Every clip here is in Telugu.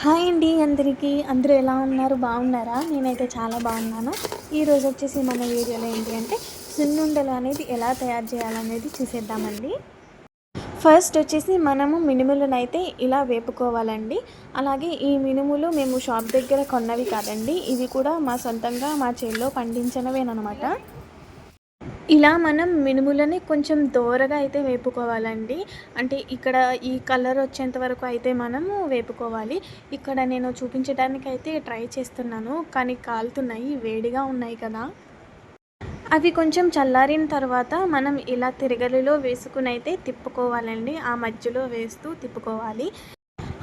హాయ్ అండి అందరికీ. అందరూ ఎలా ఉన్నారు? బాగున్నారా? నేనైతే చాలా బాగున్నాను. ఈరోజు వచ్చేసి మన వీడియోలో ఏంటి అంటే సున్నుండలు అనేది ఎలా తయారు చేయాలనేది చూసేద్దామండి. ఫస్ట్ వచ్చేసి మనము మినుములనైతే ఇలా వేపుకోవాలండి. అలాగే ఈ మినుములు మేము షాప్ దగ్గర కొన్నవి కాదండి. ఇవి కూడా మా సొంతంగా మా చేల్లో పండించినవేనమాట. ఇలా మనం మినుములని కొంచెం దోరగా అయితే వేపుకోవాలండి. అంటే ఇక్కడ ఈ కలర్ వచ్చేంత వరకు అయితే మనము వేపుకోవాలి. ఇక్కడ నేను చూపించడానికైతే ట్రై చేస్తున్నాను. కానీ కాలుతున్నాయి. వేడిగా ఉన్నాయి కదా! అవి కొంచెం చల్లారిన తర్వాత మనం ఇలా తిరగలిలో వేసుకునైతే తిప్పుకోవాలండి. ఆ మధ్యలో వేస్తూ తిప్పుకోవాలి.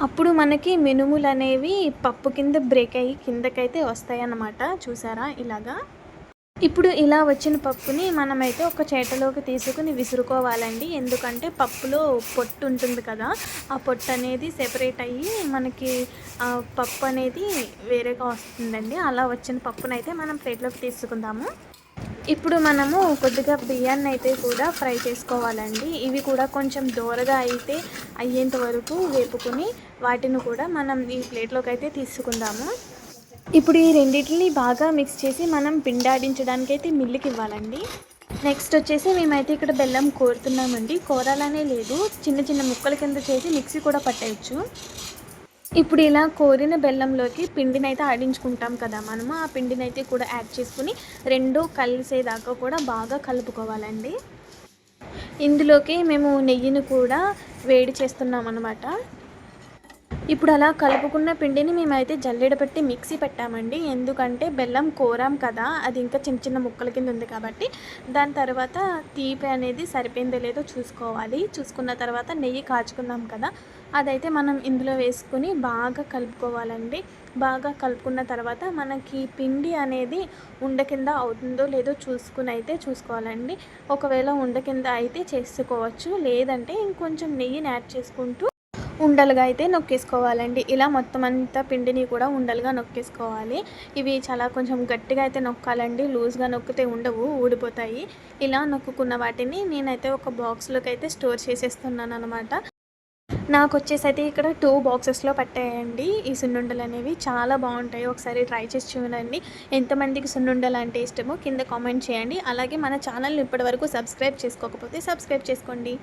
అప్పుడు మనకి మినుములనేవి పప్పు కింద బ్రేక్ అయ్యి కిందకైతే వస్తాయన్నమాట. చూసారా ఇలాగా? ఇప్పుడు ఇలా వచ్చిన పప్పుని మనమైతే ఒక చేటలోకి తీసుకుని విసురుకోవాలండి. ఎందుకంటే పప్పులో పొట్టు ఉంటుంది కదా! ఆ పొట్టు అనేది సెపరేట్ అయ్యి మనకి పప్పు అనేది వేరేగా వస్తుందండి. అలా వచ్చిన పప్పునైతే మనం ప్లేట్లోకి తీసుకుందాము. ఇప్పుడు మనము కొద్దిగా బియ్యాన్ని అయితే కూడా ఫ్రై చేసుకోవాలండి. ఇవి కూడా కొంచెం దోరగా అయితే అయ్యేంత వరకు వేపుకొని వాటిని కూడా మనం ఈ ప్లేట్లోకి అయితే తీసుకుందాము. ఇప్పుడు ఈ రెండిటిని బాగా మిక్స్ చేసి మనం పిండాడించడానికైతే మిల్లుకి ఇవ్వాలండి. నెక్స్ట్ వచ్చేసి మేమైతే ఇక్కడ బెల్లం కోరుతున్నామండి. కోరాలనే లేదు, చిన్న చిన్న ముక్కల కింద చేసి మిక్సీ కూడా పట్టేయచ్చు. ఇప్పుడు ఇలా కోరిన బెల్లంలోకి పిండినైతే ఆడించుకుంటాం కదా మనము. ఆ పిండినైతే కూడా యాడ్ చేసుకుని రెండు కలిసేదాకా కూడా బాగా కలుపుకోవాలండి. ఇందులోకి మేము నెయ్యిని కూడా వేడి చేస్తున్నాం అన్నమాట. ఇప్పుడు అలా కలుపుకున్న పిండిని మేమైతే జల్లెడ పెట్టి మిక్సీ పెట్టామండి. ఎందుకంటే బెల్లం కోరాం కదా, అది ఇంకా చిన్న చిన్న ముక్కల కింద ఉంది కాబట్టి దాని తర్వాత తీపి అనేది సరిపోయిందో లేదో చూసుకోవాలి. చూసుకున్న తర్వాత నెయ్యి కాచుకున్నాం కదా, అదైతే మనం ఇందులో వేసుకుని బాగా కలుపుకోవాలండి. బాగా కలుపుకున్న తర్వాత మనకి పిండి అనేది ఉండ కింద అవుతుందో లేదో చూసుకుని అయితే చూసుకోవాలండి. ఒకవేళ ఉండ కింద అయితే చేసుకోవచ్చు, లేదంటే ఇంకొంచెం నెయ్యిని యాడ్ చేసుకుంటూ ఉండలుగా అయితే నొక్కేసుకోవాలండి. ఇలా మొత్తం అంతా పిండిని కూడా ఉండలుగా నొక్కేసుకోవాలి. ఇవి చాలా కొంచెం గట్టిగా అయితే నొక్కాలండి. లూజ్గా నొక్కితే ఉండవు, ఊడిపోతాయి. ఇలా నొక్కుకున్న వాటిని నేనైతే ఒక బాక్స్లోకి అయితే స్టోర్ చేసేస్తున్నాను అనమాట. నాకు వచ్చేసి అయితే ఇక్కడ 2 బాక్సెస్లో పట్టాయండి ఈ సున్నుండలు అనేవి. చాలా బాగుంటాయి. ఒకసారి ట్రై చేసి చూడండి. ఎంతమందికి సున్నుండలు అంటే ఇష్టమో కింద కామెంట్ చేయండి. అలాగే మన ఛానల్ని ఇప్పటివరకు సబ్స్క్రైబ్ చేసుకోకపోతే సబ్స్క్రైబ్ చేసుకోండి.